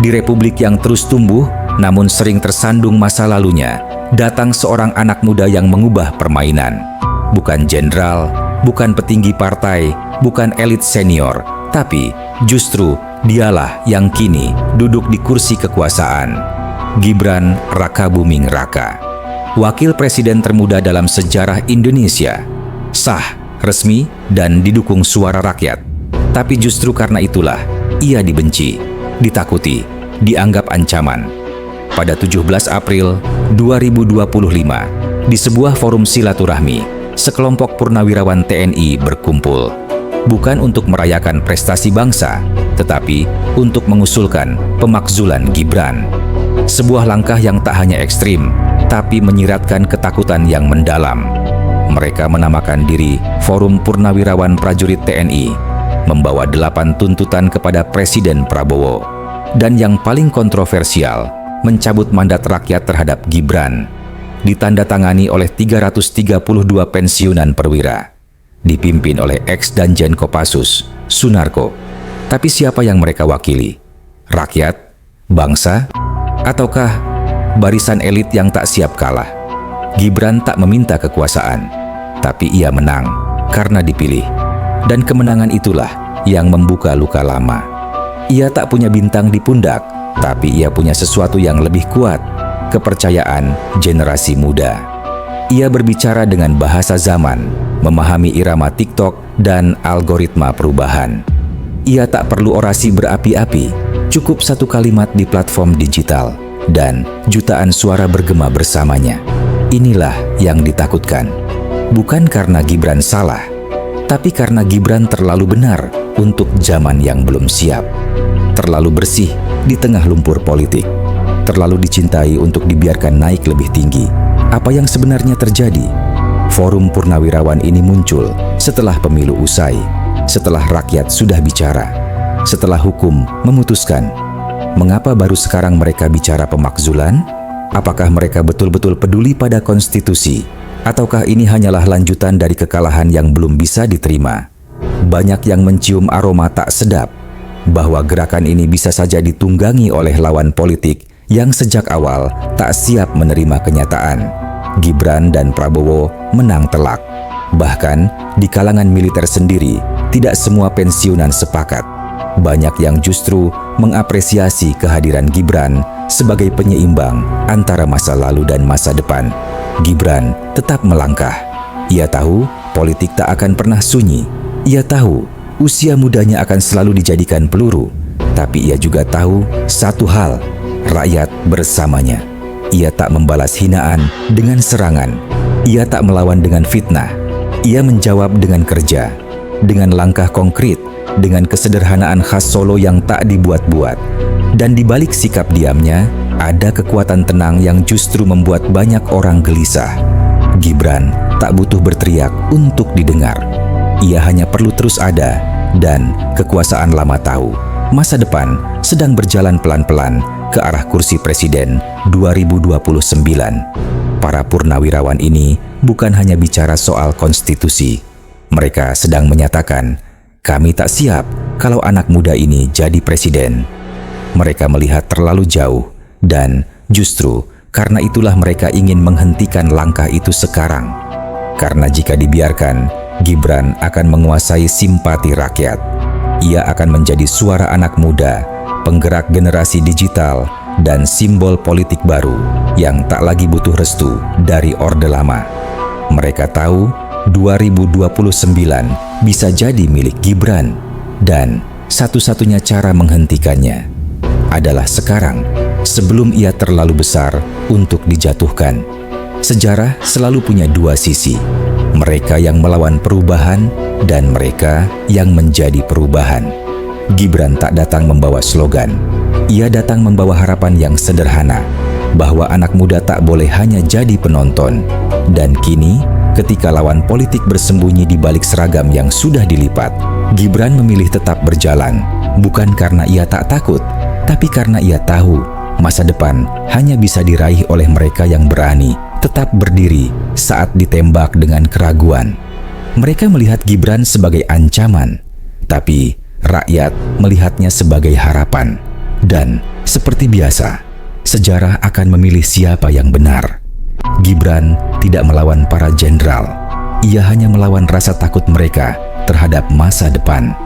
Di republik yang terus tumbuh, namun sering tersandung masa lalunya, datang seorang anak muda yang mengubah permainan. Bukan jenderal, bukan petinggi partai, bukan elit senior, tapi justru dialah yang kini duduk di kursi kekuasaan. Gibran Rakabuming Raka, wakil presiden termuda dalam sejarah Indonesia. Sah, resmi, dan didukung suara rakyat. Tapi justru karena itulah, ia dibenci, ditakuti, dianggap ancaman. Pada 17 April 2025, di sebuah forum silaturahmi, sekelompok purnawirawan TNI berkumpul. Bukan untuk merayakan prestasi bangsa, tetapi untuk mengusulkan pemakzulan Gibran. Sebuah langkah yang tak hanya ekstrim, tapi menyiratkan ketakutan yang mendalam. Mereka menamakan diri Forum Purnawirawan Prajurit TNI, membawa 8 tuntutan kepada Presiden Prabowo. Dan yang paling kontroversial, mencabut mandat rakyat terhadap Gibran. Ditandatangani oleh 332 pensiunan perwira, dipimpin oleh ex-Danjen Kopassus, Sunarko. Tapi siapa yang mereka wakili? Rakyat? Bangsa? Ataukah barisan elit yang tak siap kalah? Gibran tak meminta kekuasaan, tapi ia menang karena dipilih. Dan kemenangan itulah yang membuka luka lama. Ia tak punya bintang di pundak, tapi ia punya sesuatu yang lebih kuat, kepercayaan generasi muda. Ia berbicara dengan bahasa zaman, memahami irama TikTok dan algoritma perubahan. Ia tak perlu orasi berapi-api, cukup satu kalimat di platform digital, dan jutaan suara bergema bersamanya. Inilah yang ditakutkan. Bukan karena Gibran salah, tapi karena Gibran terlalu benar untuk zaman yang belum siap. Terlalu bersih di tengah lumpur politik. Terlalu dicintai untuk dibiarkan naik lebih tinggi. Apa yang sebenarnya terjadi? Forum Purnawirawan ini muncul setelah pemilu usai, setelah rakyat sudah bicara, setelah hukum memutuskan. Mengapa baru sekarang mereka bicara pemakzulan? Apakah mereka betul-betul peduli pada konstitusi? Ataukah ini hanyalah lanjutan dari kekalahan yang belum bisa diterima? Banyak yang mencium aroma tak sedap, bahwa gerakan ini bisa saja ditunggangi oleh lawan politik yang sejak awal tak siap menerima kenyataan. Gibran dan Prabowo menang telak. Bahkan di kalangan militer sendiri, tidak semua pensiunan sepakat. Banyak yang justru mengapresiasi kehadiran Gibran sebagai penyeimbang antara masa lalu dan masa depan. Gibran tetap melangkah. Ia tahu politik tak akan pernah sunyi. Ia tahu usia mudanya akan selalu dijadikan peluru. Tapi ia juga tahu satu hal, rakyat bersamanya. Ia tak membalas hinaan dengan serangan. Ia tak melawan dengan fitnah. Ia menjawab dengan kerja, dengan langkah konkret, dengan kesederhanaan khas Solo yang tak dibuat-buat. Dan di balik sikap diamnya, ada kekuatan tenang yang justru membuat banyak orang gelisah. Gibran tak butuh berteriak untuk didengar. Ia hanya perlu terus ada, dan kekuasaan lama tahu masa depan sedang berjalan pelan-pelan ke arah kursi presiden 2029. Para purnawirawan ini bukan hanya bicara soal konstitusi. Mereka sedang menyatakan, kami tak siap kalau anak muda ini jadi presiden. Mereka melihat terlalu jauh, dan justru karena itulah mereka ingin menghentikan langkah itu sekarang. Karena jika dibiarkan, Gibran akan menguasai simpati rakyat. Ia akan menjadi suara anak muda, penggerak generasi digital, dan simbol politik baru yang tak lagi butuh restu dari Orde Lama. Mereka tahu 2029 bisa jadi milik Gibran, dan satu-satunya cara menghentikannya adalah sekarang, sebelum ia terlalu besar untuk dijatuhkan. Sejarah selalu punya dua sisi, mereka yang melawan perubahan dan mereka yang menjadi perubahan. Gibran tak datang membawa slogan, ia datang membawa harapan yang sederhana, bahwa anak muda tak boleh hanya jadi penonton. Dan kini, ketika lawan politik bersembunyi di balik seragam yang sudah dilipat, Gibran memilih tetap berjalan, bukan karena ia tak takut, tapi karena ia tahu masa depan hanya bisa diraih oleh mereka yang berani tetap berdiri saat ditembak dengan keraguan. Mereka melihat Gibran sebagai ancaman, tapi rakyat melihatnya sebagai harapan. Dan Seperti biasa, sejarah akan memilih siapa yang benar. Gibran tidak melawan para jenderal. Ia hanya melawan rasa takut mereka terhadap masa depan.